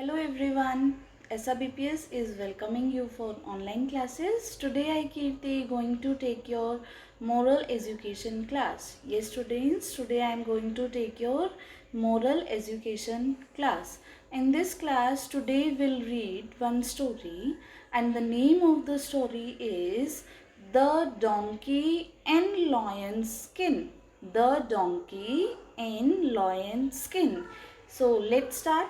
Hello everyone, SRBPS is welcoming you for online classes. Today I Kirti going to take your moral education class. Yes students, today I am going to take your moral education class. In this class today we'll read one story and the name of the story is The Donkey and Lion's Skin. The Donkey and Lion's Skin. So let's start.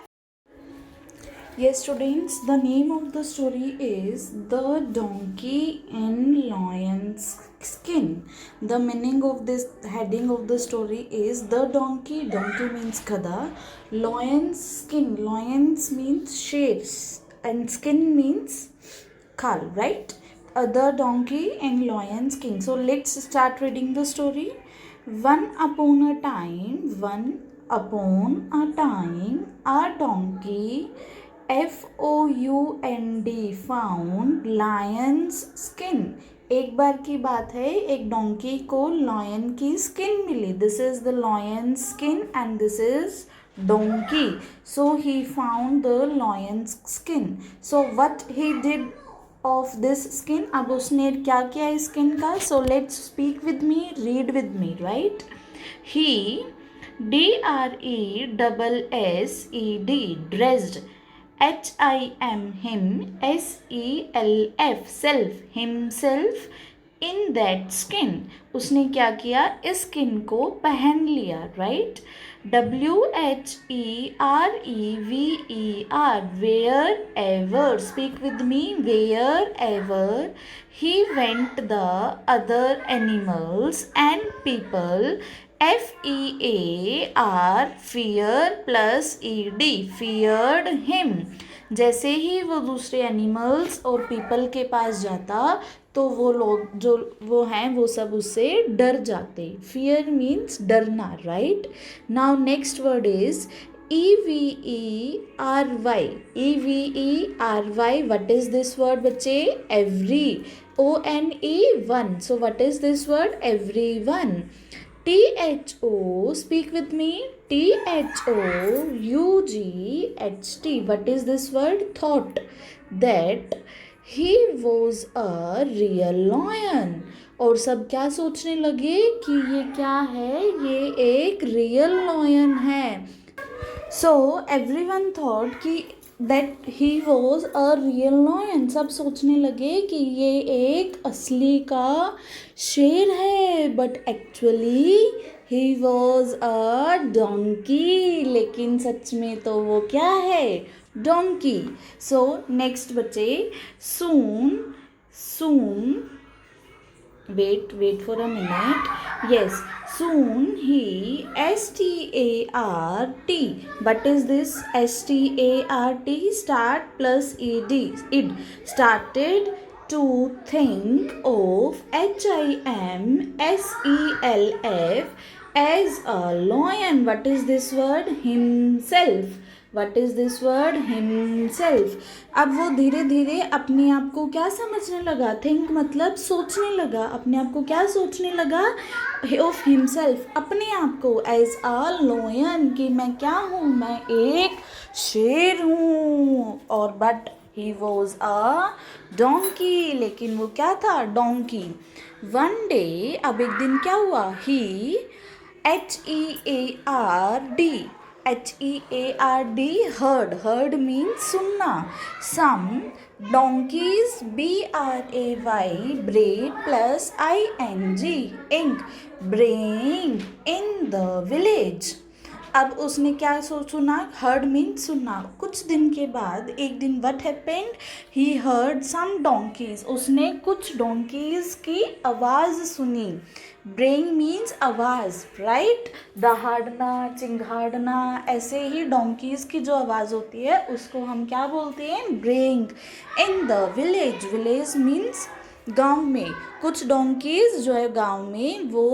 Yes, students, the name of the story is The Donkey in Lion's Skin. The meaning of this heading of the story is The Donkey. Donkey means Gada. Lion's Skin. Lions means shears. And skin means khal, right? The Donkey and Lion's King. So let's start reading the story. One upon a time, a donkey found lion's skin. एक बार की बात है, एक donkey को lion की skin मिली. This is the lion skin and this is donkey. So he found the lion's skin. So what he did of this skin? अब उसने क्या किया इस स्किन का? So let's speak with me, read with me, right? He DRESSED dressed himself in that skin. उसने क्या किया? इस स्किन को पहन लिया, right? WHEREVER wherever, speak with me, wherever he went the other animals and people. fear plus ed feared him. जैसे ही वो दूसरे एनिमल्स और पीपल के पास जाता तो वो लोग जो वो हैं वो सब उससे डर जाते. फियर मीन्स डरना, right? Now next word is EVERY. What is this word बच्चे? Every. ONE. So what is this word? Everyone. THO, speak with me. THOUGHT. What is this word? Thought that he was a real lion. और सब क्या सोचने लगे कि ये क्या है? ये एक रियल लॉयन है. So everyone thought कि that he was a real lion. सब सोचने लगे कि ये एक असली का शेर है. But actually he was a donkey. लेकिन सच में तो वो क्या है? Donkey. So next बच्चे, soon wait for a minute. Yes, soon he START. What is this? START. Start plus ed. It started to think of HIMSELF as a lion. What is this word? Himself. What is this word? Himself. अब वो धीरे धीरे अपने आप को क्या समझने लगा? थिंक मतलब सोचने लगा. अपने आप को क्या सोचने लगा? ऑफ हिमसेल्फ, अपने आप को, एज अ लॉयन, कि मैं क्या हूँ? मैं एक शेर हूँ. और but he was a donkey. लेकिन वो क्या था? डोंकी. वन डे, अब एक दिन क्या हुआ? ही heard means सुनना. Some donkeys bray plus ing braying in the village. अब उसने क्या सुना? हर्ड मीन्स सुनना. कुछ दिन के बाद एक दिन what happened? He heard some donkeys. उसने कुछ डोंकीज की आवाज़ सुनी. ब्रेइंग मीन्स आवाज़, राइट? दहाड़ना, चिंगाड़ना, ऐसे ही डोंकीज की जो आवाज़ होती है उसको हम क्या बोलते हैं? Braying. In the village. Village means गांव में. कुछ डोंकीज जो है गांव में वो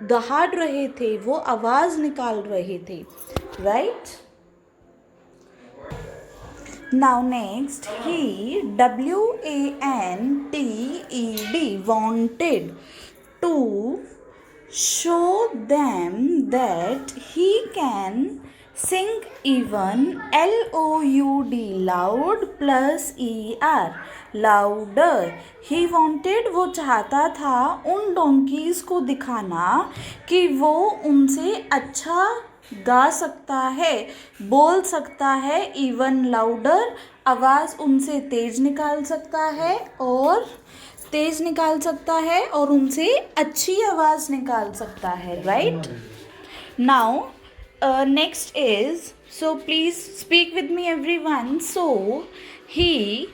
दहाड़ रहे थे, वो आवाज़ निकाल रहे थे, right? Now next, he wanted to show them that he can Sing even loud loud plus er louder. He wanted वो चाहता था उन donkeys को दिखाना कि वो उनसे अच्छा गा सकता है, बोल सकता है, even louder आवाज़ उनसे तेज निकाल सकता है और उनसे अच्छी आवाज़ निकाल सकता है, right? Now, next is, so please speak with me everyone. So, he,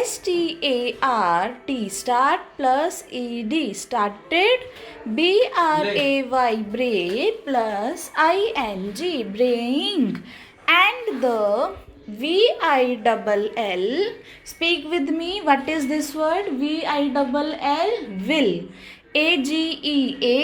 START, start plus ED, started, BRAY, bray plus ING, braying, and the VILL, speak with me, what is this word? VILL, will, AGEHRS,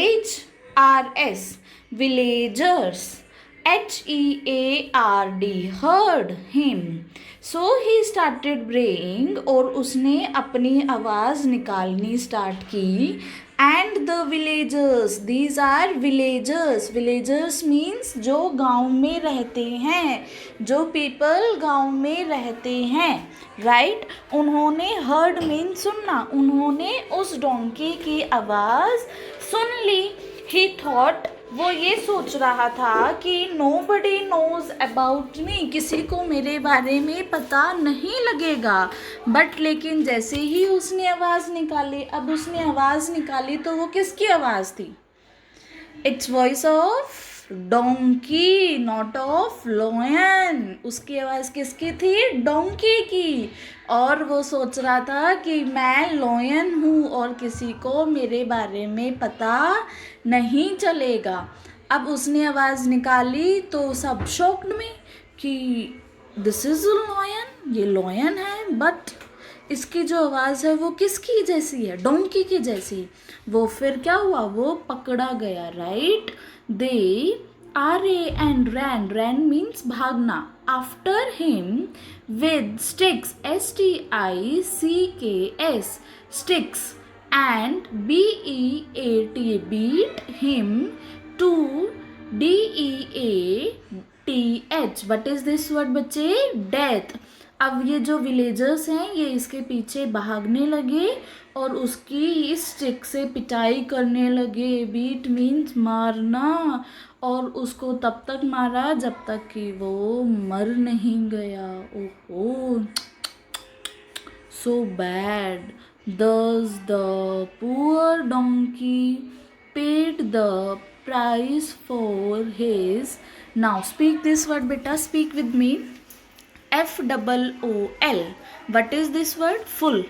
villagers, HEARD, heard him. So he started braying और उसने अपनी आवाज़ निकालनी start की. And the villagers, these are villagers. Villagers means जो गांव में रहते हैं, जो people गांव में रहते हैं, right? उन्होंने heard means सुनना, उन्होंने उस donkey की आवाज़ सुन ली. He thought, वो ये सोच रहा था कि nobody knows about me, किसी को मेरे बारे में पता नहीं लगेगा. बट लेकिन जैसे ही उसने आवाज़ निकाली, अब उसने आवाज़ निकाली तो वो किसकी आवाज़ थी? It's voice of donkey, not of lion. उसकी आवाज़ किसकी थी? डोंकी की. और वो सोच रहा था कि मैं लॉयन हूँ और किसी को मेरे बारे में पता नहीं चलेगा. अब उसने आवाज़ निकाली तो सब शॉक्ड में कि दिस इज़ लॉयन, ये लॉयन है, बट इसकी जो आवाज़ है वो किसकी जैसी है? डोंकी की जैसी. वो फिर क्या हुआ? वो पकड़ा गया, राइट? दे ran ran means भागना. After him with sticks, STICKS, sticks, and BEAT, beat him to DEATH. what is this word बच्चे? death. अब ये जो विलेजर्स हैं ये इसके पीछे भागने लगे और उसकी इस स्टिक से पिटाई करने लगे. बीट मीन्स मारना. और उसको तब तक मारा जब तक कि वो मर नहीं गया. ओहो, so bad. Thus the poor donkey paid the price for his. Now speak this word, beta, speak with me. FOOL. What is this word? Full.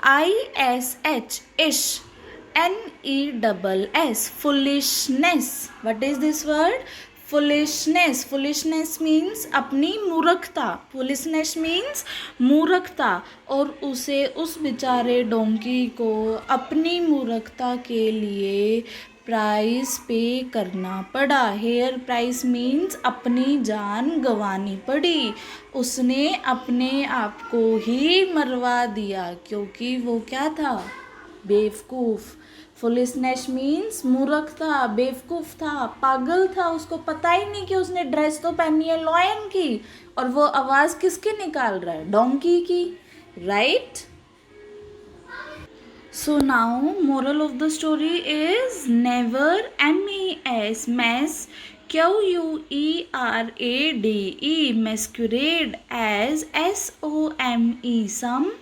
ISH, ish. NESS, foolishness. What is this word? Foolishness. Foolishness means अपनी मूर्खता. Foolishness means मूर्खता. और उसे, उस बेचारे donkey को अपनी मूर्खता के लिए प्राइस पे करना पड़ा. हेयर प्राइस मीन्स अपनी जान गंवानी पड़ी. उसने अपने आप को ही मरवा दिया क्योंकि वो क्या था? बेवकूफ़. फुलिशनेस मीन्स मूर्ख था, बेवकूफ़ था, पागल था. उसको पता ही नहीं कि उसने ड्रेस तो पहनी है लॉयन की और वो आवाज़ किसकी निकाल रहा है? डोंकी की, right? So now moral of the story is never, MES, mess, QUERADE, masquerade as SOME, some,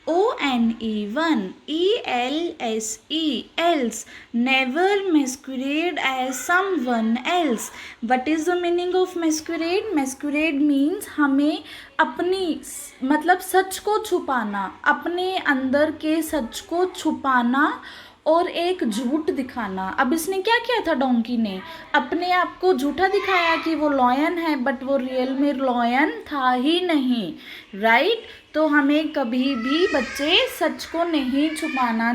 ONE1, ELSE, else, never masquerade as someone else. What is the meaning of masquerade? Masquerade means हमें अपनी मतलब सच को छुपाना, अपने अंदर के सच को छुपाना और एक झूठ दिखाना. अब इसने क्या किया था? डोंकी ने अपने आप को झूठा दिखाया कि वो लॉयन है, बट वो रियल में लॉयन था ही नहीं, राइट? तो हमें कभी भी बच्चे सच को नहीं छुपाना